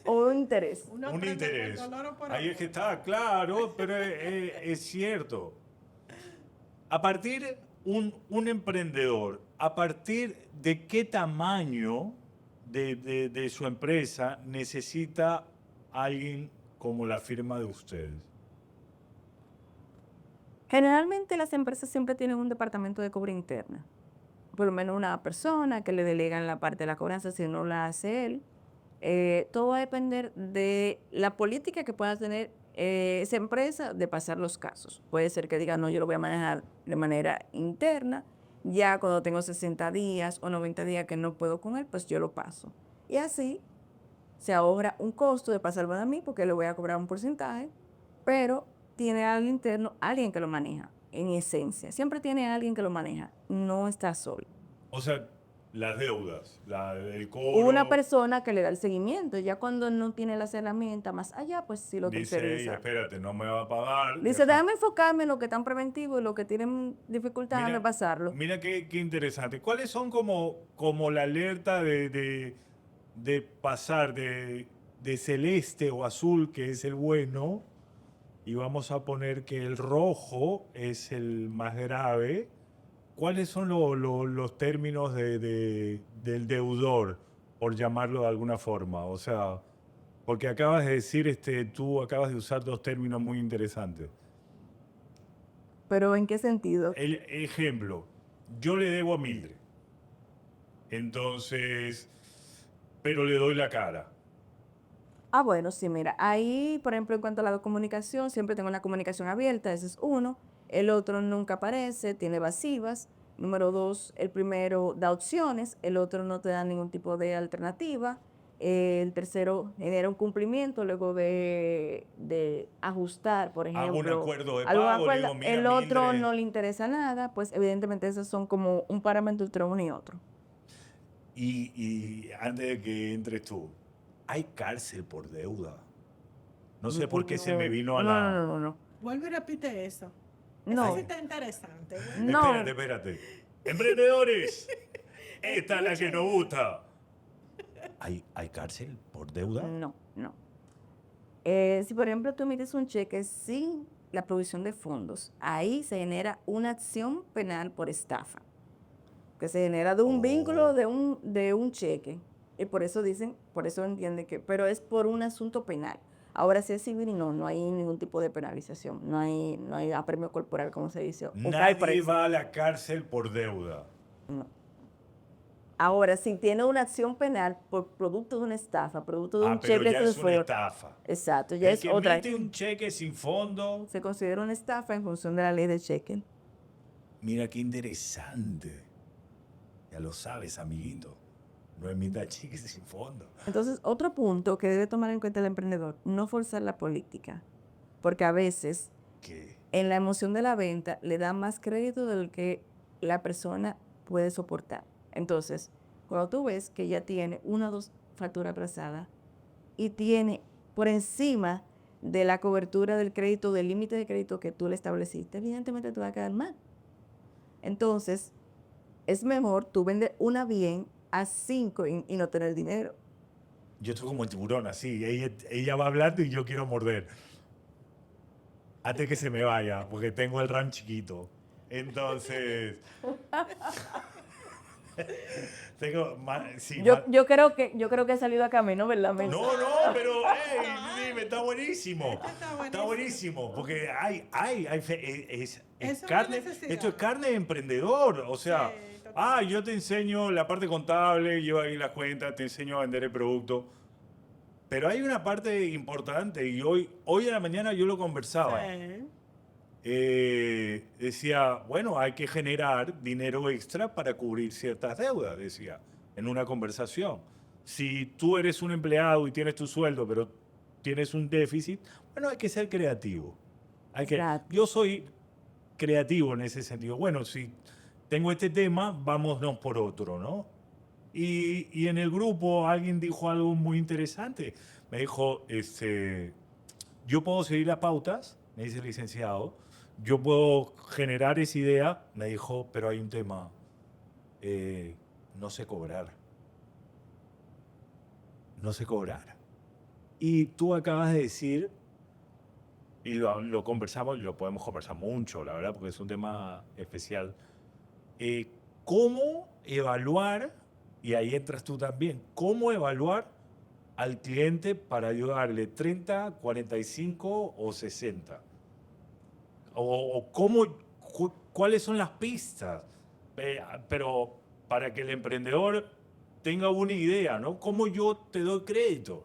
o un interés. Uno Un aprende por interés. dolor o por Ahí es que amor. está, claro, pero es cierto. A partir, un emprendedor, ¿a partir de qué tamaño de su empresa necesita alguien como la firma de ustedes? Generalmente las empresas siempre tienen un departamento de cobro interna. Por lo menos una persona que le delegan la parte de la cobranza si no la hace él. Todo va a depender de la política que pueda tener esa empresa de pasar los casos. Puede ser que diga, no, yo lo voy a manejar de manera interna. Ya cuando tengo 60 días o 90 días que no puedo con él, pues yo lo paso. Y así se ahorra un costo de pasarlo a mí porque le voy a cobrar un porcentaje, pero tiene al interno alguien que lo maneja, en esencia. Siempre tiene alguien que lo maneja, no está solo. O sea, las deudas, el cobro. Una persona que le da el seguimiento, ya cuando no tiene las herramientas más allá, pues sí lo Dice, "Ey, terceriza. espérate, no me va a pagar. Dice, deja". déjame enfocarme en lo que están preventivo y lo que tienen dificultad, déjame Mira, pasarlo. mira qué interesante. ¿Cuáles son como la alerta de pasar de celeste o azul, que es el bueno, y vamos a poner que el rojo es el más grave? ¿Cuáles son los términos del deudor, por llamarlo de alguna forma? O sea, porque acabas de decir, tú acabas de usar 2 términos muy interesantes. Pero ¿en qué sentido? El ejemplo, yo le debo a Mildred. Entonces, pero le doy la cara. Bueno, sí, mira, ahí, por ejemplo, en cuanto a la comunicación, siempre tengo una comunicación abierta, ese es uno. El otro nunca aparece, tiene evasivas. Número 2, el primero da opciones, el otro no te da ningún tipo de alternativa. El tercero genera un cumplimiento luego de ajustar, por Hago un ejemplo. acuerdo de algún pago, le acuerdo. digo, mira, El otro Mildred. no le interesa nada, pues evidentemente esos son como un parámetro entre uno y otro. Y antes de que entres tú, hay cárcel por deuda. No sé por qué se me vino a la. No. Vuelve y repite eso. No. Eso sí está interesante. güey. No. Espérate. Emprendedores, esta es la que nos gusta. ¿Hay cárcel por deuda? No. Si por ejemplo tú emites un cheque sin la provisión de fondos, ahí se genera una acción penal por estafa, que se genera de un vínculo de un cheque. Y por eso entienden que, pero es por un asunto penal. Ahora si es civil, no hay ningún tipo de penalización, no hay apremio corporal, como se dice. o cae Nadie preso. va a la cárcel por deuda. No. Ahora, si tiene una acción penal por producto de una estafa, producto de un Pero cheque ya que es se una fue. estafa. Exacto, ya El es que otra. emite un cheque sin fondo. Se considera una estafa en función de la ley de cheque. Mira qué interesante. Ya lo sabes, amiguito. No emita cheques sin fondo. Entonces, otro punto que debe tomar en cuenta el emprendedor, no forzar la política. Porque a veces ¿Qué? en la emoción de la venta le da más crédito del que la persona puede soportar. Entonces, cuando tú ves que ya tiene una o dos facturas atrasadas y tiene por encima de la cobertura del crédito, del límite de crédito que tú le estableciste, evidentemente te va a quedar mal. Entonces, es mejor tú vender una bien a 5 y no tener dinero. Yo estoy como el tiburón, así. Ella va hablando y yo quiero morder. Antes que se me vaya, porque tengo el RAM chiquito. Entonces. Sí, Yo creo que he salido a camino, ¿verdad, Mel? no, pero, hey, dime, está buenísimo. Está buenísimo, porque es Es una carne, necesidad. esto es carne de emprendedor. O sea, Sí, totalmente. yo te enseño la parte contable, lleva ahí las cuentas, te enseño a vender el producto. Pero hay una parte importante y hoy en la mañana yo lo conversaba. Sí. Decía, bueno, hay que generar dinero extra para cubrir ciertas deudas, decía, en una conversación. Si tú eres un empleado y tienes tu sueldo, pero tienes un déficit, bueno, hay que ser creativo. Exacto. Yo soy creativo en ese sentido. Bueno, si tengo este tema, vámonos por otro, ¿no? Y en el grupo alguien dijo algo muy interesante. Me dijo, yo puedo seguir las pautas, me dice el licenciado, yo puedo generar esa idea, me dijo, pero hay un tema, no sé cobrar. No sé cobrar. Y tú acabas de decir, y lo conversamos, y lo podemos conversar mucho, la verdad, porque es un tema especial. ¿Cómo evaluar, y ahí entras tú también, cómo evaluar al cliente para ayudarle 30, 45 o 60? O cuáles son las pistas, pero para que el emprendedor tenga una idea, ¿no? ¿Cómo yo te doy crédito?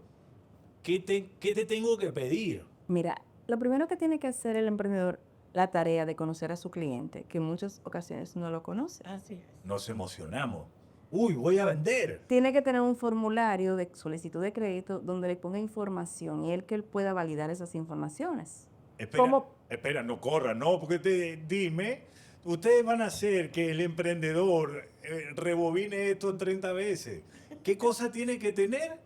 ¿Qué te tengo que pedir? Mira, lo primero que tiene que hacer el emprendedor, la tarea de conocer a su cliente, que en muchas ocasiones no lo conoce. Así es. Nos emocionamos. Uy, voy a vender. Tiene que tener un formulario de solicitud de crédito donde le ponga información y él que él pueda validar esas informaciones. Espera, espera, no corra, no, porque dime, ustedes van a hacer que el emprendedor rebobine esto 30 veces. ¿Qué cosa tiene que tener?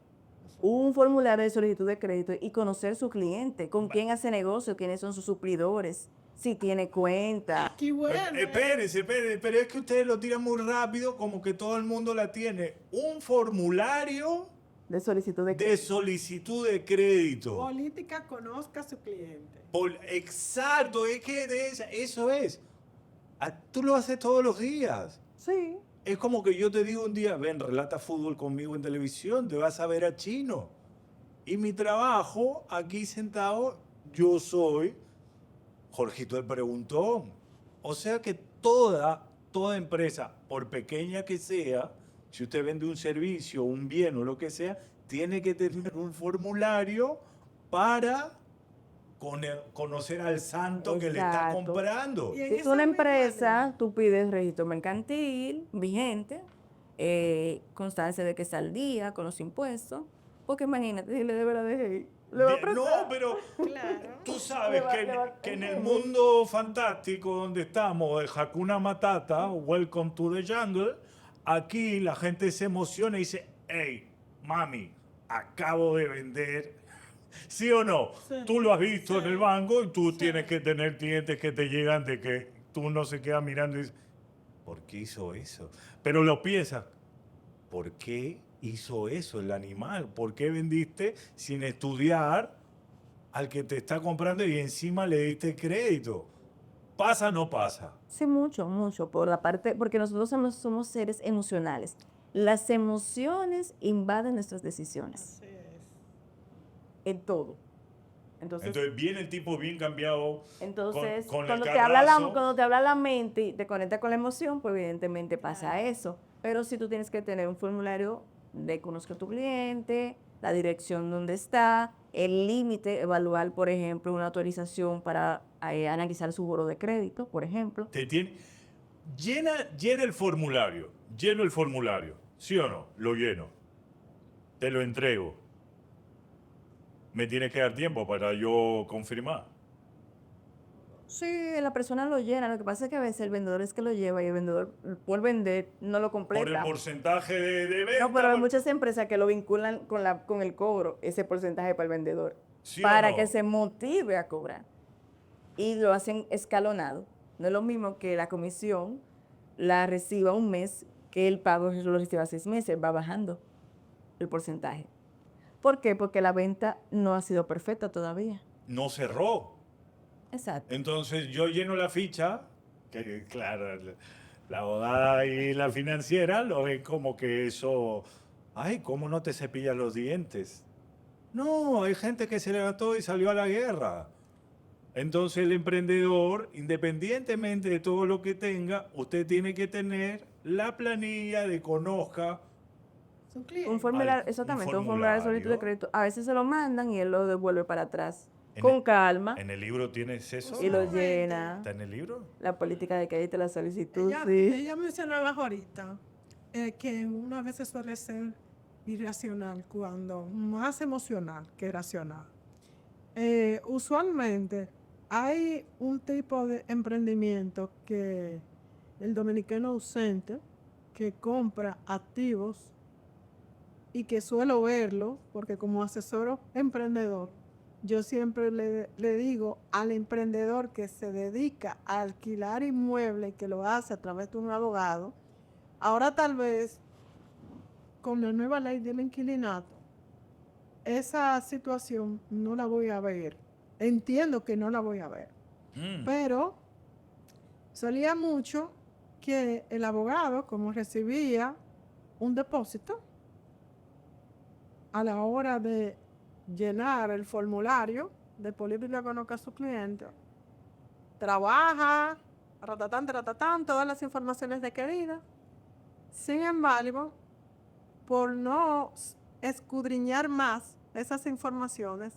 Un formulario de solicitud de crédito y conocer su cliente, con quién hace negocio, quiénes son sus suplidores, si tiene cuenta. Qué bueno. Espérense, pero es que ustedes lo tiran muy rápido, como que todo el mundo la tiene. Un formulario De solicitud de de crédito. solicitud de crédito. Política, conozca a su cliente. Exacto, es que eso es. Tú lo haces todos los días. Sí. Es como que yo te digo un día, ven, relata fútbol conmigo en televisión, te vas a ver a Chino. Y mi trabajo, aquí sentado, yo soy Jorgito el Preguntón. O sea que toda empresa, por pequeña que sea, si usted vende un servicio, un bien o lo que sea, tiene que tener un formulario para conocer al santo que le está Exacto. comprando. Y en Si es esa una misma empresa, tú pides registro mercantil vigente, constancia de que está al día con los impuestos, porque imagínate, si le debe la DGI, le va a No, prestar. pero Claro. tú sabes Le va- que en el mundo fantástico donde estamos, de Hakuna Matata, Welcome to the Jungle, aquí la gente se emociona y dice, hey, mami, acabo de vender. ¿Sí o no? Sí. Tú lo has visto en el banco y tú Sí. tienes que tener clientes que te llegan de que tú no se quedas mirando y dices, ¿por qué hizo eso? Pero lo piensas, ¿por qué hizo eso el animal? ¿Por qué vendiste sin estudiar al que te está comprando y encima le diste crédito? ¿Pasa o no pasa? Sí, mucho, mucho, por la parte, porque nosotros somos seres emocionales. Las emociones invaden nuestras decisiones, Así es. en todo. Entonces, Entonces viene el tipo bien cambiado con el cuando te habla carrazo. cuando te habla la mente y te conecta con la emoción, pues evidentemente pasa Claro. eso. Pero si tú tienes que tener un formulario de conocer a tu cliente, la dirección donde está, el límite, evaluar, por ejemplo, una autorización para analizar su buro de crédito, por ejemplo. Llena el formulario. Lleno el formulario. ¿Sí o no? Lo lleno. Te lo entrego. Me tiene que dar tiempo para yo confirmar. Sí, la persona lo llena. Lo que pasa es que a veces el vendedor es que lo lleva y el vendedor por vender no lo Por el completa. porcentaje de venta. No, pero hay muchas empresas que lo vinculan con el cobro, ese porcentaje para el vendedor, ¿Sí o para no? que se motive a cobrar. Y lo hacen escalonado. No es lo mismo que la comisión la reciba un mes que el pago lo reciba 6 meses, va bajando el porcentaje. ¿Por qué? Porque la venta no ha sido perfecta todavía. No cerró. Exacto. Entonces yo lleno la ficha, que claro, la abogada y la financiera lo ven como que eso, ay, ¿cómo no te cepillas los dientes? No, hay gente que se levantó y salió a la guerra. Entonces el emprendedor, independientemente de todo lo que tenga, usted tiene que tener la planilla de conozca Su cliente. Un formulario, un exactamente, un formulario de solicitud de formulario. crédito. A veces se lo mandan y él lo devuelve para atrás En con el- calma ¿En el libro tienes eso? y lo Usualmente, llena. ¿Está en el libro? La política de crédito, la solicitud, Ella, sí. ella mencionaba ahorita que una vez suele ser irracional cuando más emocional que racional. Usualmente hay un tipo de emprendimiento que el dominicano ausente que compra activos y que suelo verlo porque como asesor emprendedor yo siempre le digo al emprendedor que se dedica a alquilar inmuebles y que lo hace a través de un abogado, ahora tal vez con la nueva ley del inquilinato, esa situación no la voy a ver. Entiendo que no la voy a ver, Mm. pero solía mucho que el abogado, como recibía un depósito, a la hora de llenar el formulario de política que conozca a su cliente, trabaja, ratatán, todas las informaciones requeridas. Sin embargo, por no escudriñar más esas informaciones,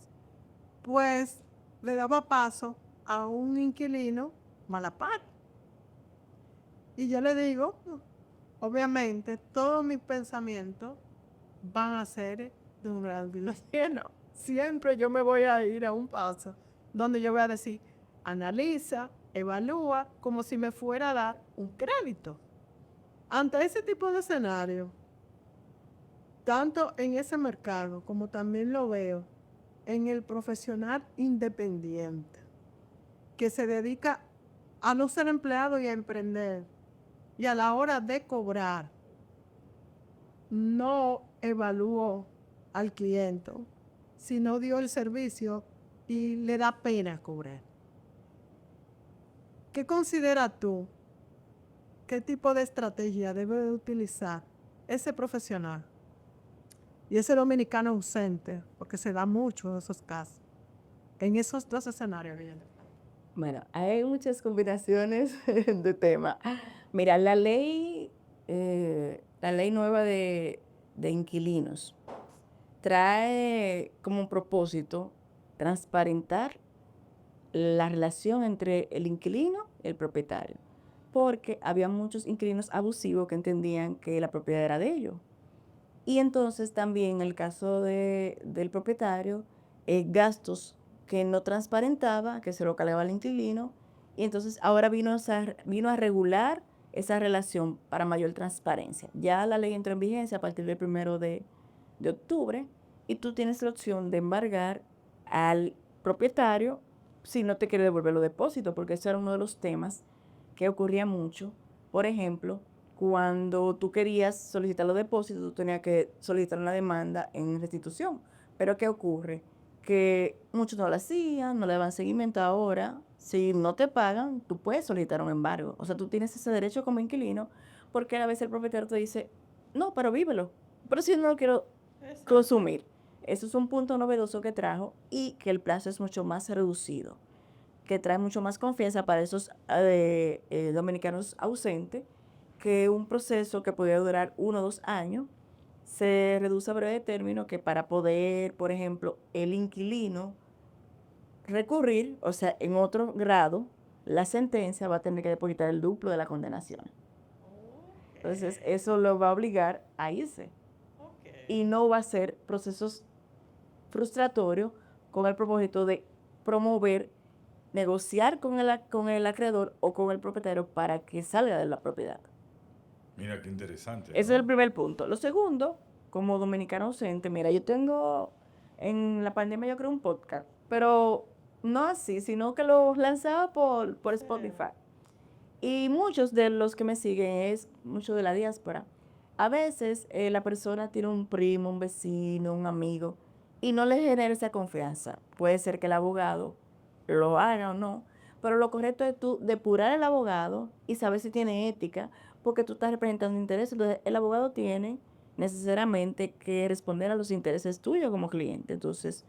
pues le daba paso a un inquilino malapar. Y yo le digo, obviamente, todos mis pensamientos van a ser de un gran lleno. Siempre yo me voy a ir a un paso donde yo voy a decir, analiza, evalúa, como si me fuera a dar un crédito. Ante ese tipo de escenario, tanto en ese mercado como también lo veo en el profesional independiente, que se dedica a no ser empleado y a emprender, y a la hora de cobrar, no evaluó al cliente, sino dio el servicio y le da pena cobrar. ¿Qué consideras tú? ¿Qué tipo de estrategia debe de utilizar ese profesional y ese dominicano ausente? Porque se da mucho en esos casos, en esos dos escenarios. Bueno, hay muchas combinaciones de temas. Mira, la ley nueva de inquilinos trae como propósito transparentar la relación entre el inquilino y el propietario, porque había muchos inquilinos abusivos que entendían que la propiedad era de ellos. Y entonces también en el caso del propietario, gastos que no transparentaba, que se lo cargaba al inquilino, y entonces ahora vino a regular esa relación para mayor transparencia. Ya la ley entró en vigencia a partir del 1 de octubre y tú tienes la opción de embargar al propietario si no te quiere devolver los depósitos, porque eso era uno de los temas que ocurría mucho. Por ejemplo, cuando tú querías solicitar los depósitos, tú tenías que solicitar una demanda en restitución. Pero ¿qué ocurre? Que muchos no lo hacían, no le daban seguimiento ahora. Si no te pagan, tú puedes solicitar un embargo. O sea, tú tienes ese derecho como inquilino, porque a veces el propietario te dice, no, pero vívelo. Pero si no lo quiero consumir. Eso es un punto novedoso que trajo y que el plazo es mucho más reducido, que trae mucho más confianza para esos dominicanos ausentes, que un proceso que podía durar 1 o 2 años se reduce a breve término, que para poder, por ejemplo, el inquilino recurrir, o sea, en otro grado, la sentencia va a tener que depositar el duplo de la condenación. Entonces, eso lo va a obligar a irse. Y no va a ser procesos frustratorios con el propósito de promover negociar con el acreedor o con el propietario para que salga de la propiedad. Mira qué interesante. Ese es ¿no? el primer punto. Lo segundo, como dominicano ausente, mira, yo tengo en la pandemia yo creo un podcast, pero no así, sino que lo lanzaba por Spotify. Y muchos de los que me siguen es mucho de la diáspora. A veces la persona tiene un primo, un vecino, un amigo y no le genera esa confianza. Puede ser que el abogado lo haga o no, pero lo correcto es tú depurar al abogado y saber si tiene ética, porque tú estás representando intereses. Entonces, el abogado tiene necesariamente que responder a los intereses tuyos como cliente. Entonces,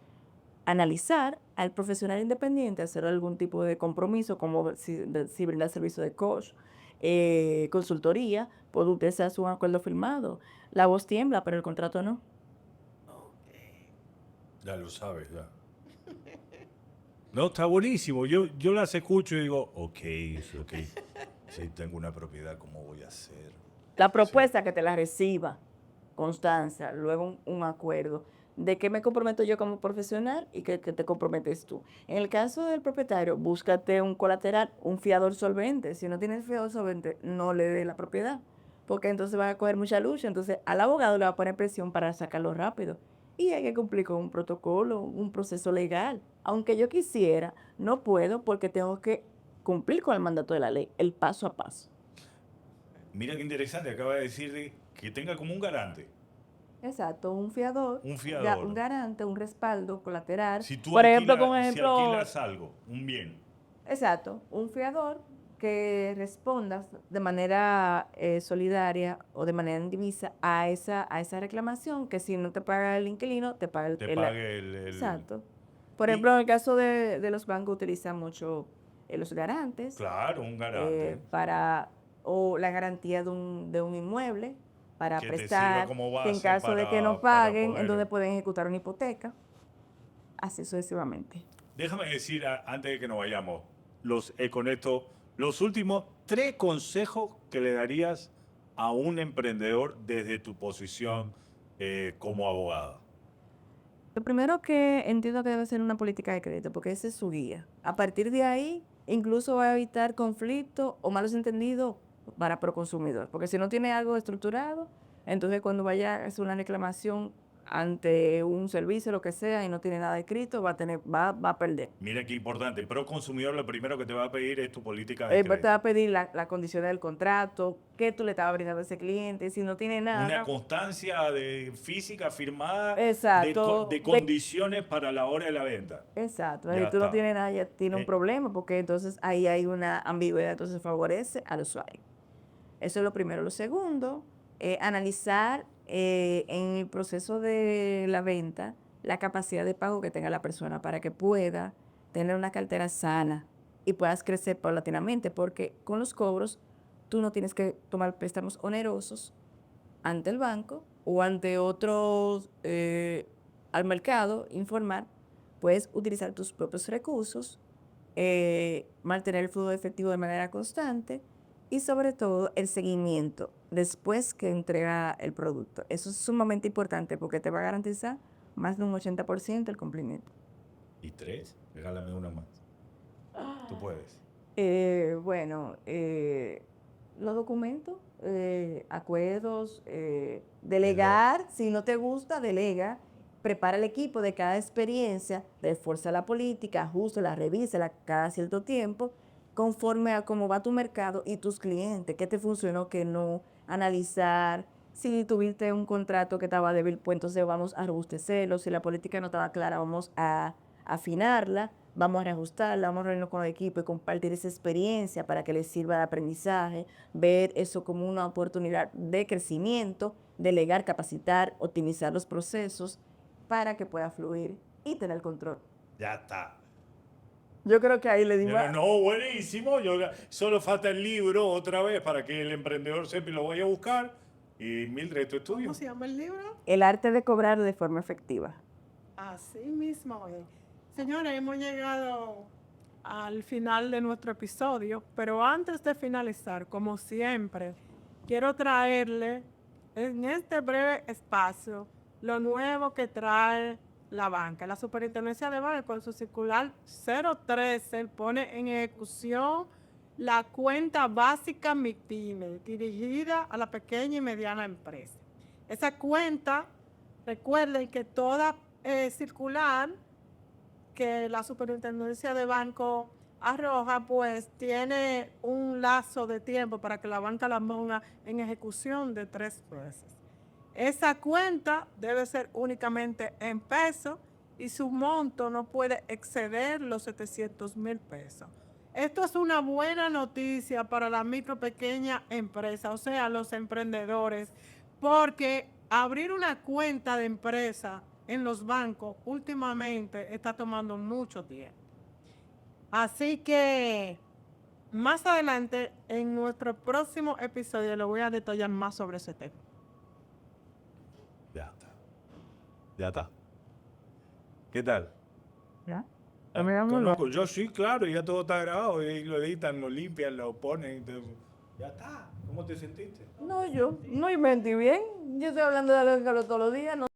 analizar al profesional independiente, hacer algún tipo de compromiso, como si brindar servicio de coach, consultoría, pues usted se hace un acuerdo firmado. La voz tiembla, pero el contrato no. Ya lo sabes, ya. No, está buenísimo. Yo las escucho y digo, ok. Si tengo una propiedad, ¿cómo voy a hacer? La propuesta que te la reciba, constancia, luego un acuerdo. ¿De qué me comprometo yo como profesional y qué te comprometes tú? En el caso del propietario, búscate un colateral, un fiador solvente. Si no tienes fiador solvente, no le dé la propiedad, porque entonces va a coger mucha lucha. Entonces al abogado le va a poner presión para sacarlo rápido. Y hay que cumplir con un protocolo, un proceso legal. Aunque yo quisiera, no puedo porque tengo que cumplir con el mandato de la ley, el paso a paso. Mira qué interesante, acaba de decir que tenga como un garante. Exacto, un fiador, Un fiador. un garante, un respaldo colateral. Si tú Por ejemplo, si alquilas algo, un bien. exacto, un fiador que responda de manera solidaria o de manera indivisa a esa reclamación, que si no te paga el inquilino, te paga Te pague Exacto. Por Y- ejemplo, en el caso de los bancos utilizan mucho los garantes Claro, un garante. o la garantía de un inmueble para Que te sirva prestar, como que en base caso de que no para paguen, en donde poder. pueden ejecutar una hipoteca, así sucesivamente. Déjame decir, antes de que nos vayamos, con esto, los últimos 3 consejos que le darías a un emprendedor desde tu posición como abogada. Lo primero que entiendo que debe ser una política de crédito, porque esa es su guía. A partir de ahí, incluso va a evitar conflictos o malos entendidos para Proconsumidor, porque si no tiene algo estructurado, entonces cuando vaya a hacer una reclamación ante un servicio, lo que sea, y no tiene nada escrito, va a perder. Mira qué importante, el consumidor lo primero que te va a pedir es tu política de Te va crédito. a pedir la condición del contrato, qué tú le estabas brindando a ese cliente, si no tiene Una nada. constancia de física firmada Exacto. de condiciones para la hora de la venta. Exacto, Ya si tú no está. tienes nada, ya tiene un Eh, problema, porque entonces ahí hay una ambigüedad, entonces favorece al usuario. Eso es lo primero. Lo segundo, analizar en el proceso de la venta la capacidad de pago que tenga la persona para que pueda tener una cartera sana y puedas crecer paulatinamente, porque con los cobros tú no tienes que tomar préstamos onerosos ante el banco o ante otros al mercado informar, puedes utilizar tus propios recursos, mantener el flujo efectivo de manera constante y sobre todo el seguimiento después que entrega el producto. Eso es sumamente importante porque te va a garantizar más de un 80% el cumplimiento. ¿Y 3? Regálame una más. Tú puedes. Bueno, los documentos, acuerdos, delegar, si no te gusta, delega, prepara el equipo de cada experiencia, esfuerza la política, ajustala, revísala cada cierto tiempo, conforme a cómo va tu mercado y tus clientes, qué te funcionó, qué no, analizar. Si tuviste un contrato que estaba débil, pues entonces vamos a robustecerlo. Si la política no estaba clara, vamos a afinarla, vamos a reajustarla, vamos a reunirnos con el equipo y compartir esa experiencia para que les sirva de aprendizaje, ver eso como una oportunidad de crecimiento, delegar, capacitar, optimizar los procesos para que pueda fluir y tener control. Ya está. Yo creo que ahí le dimos... No, buenísimo. Solo falta el libro otra vez para que el emprendedor sepa y lo vaya a buscar. Y Mildred, tu estudio. ¿Cómo se llama el libro? El arte de cobrar de forma efectiva. Así mismo es. Señores, hemos llegado al final de nuestro episodio, pero antes de finalizar, como siempre, quiero traerle en este breve espacio lo nuevo que trae la banca. La Superintendencia de Bancos, con su circular 013, pone en ejecución la cuenta básica MIPYME, dirigida a la pequeña y mediana empresa. Esa cuenta, recuerden que toda circular que la Superintendencia de Bancos arroja, pues tiene un lazo de tiempo para que la banca la ponga en ejecución de 3 meses. Esa cuenta debe ser únicamente en pesos y su monto no puede exceder los 700,000 pesos. Esto es una buena noticia para la micro pequeña empresa, o sea, los emprendedores, porque abrir una cuenta de empresa en los bancos últimamente está tomando mucho tiempo. Así que más adelante, en nuestro próximo episodio, le voy a detallar más sobre ese tema. Ya está. Ya está. ¿Qué tal? ¿Ya? Conozco. Yo sí, claro, ya todo está grabado. Y lo editan, lo limpian, lo ponen. Ya está. ¿Cómo te sentiste? No, yo no inventí bien. Yo estoy hablando de algo que hablo todos los días. No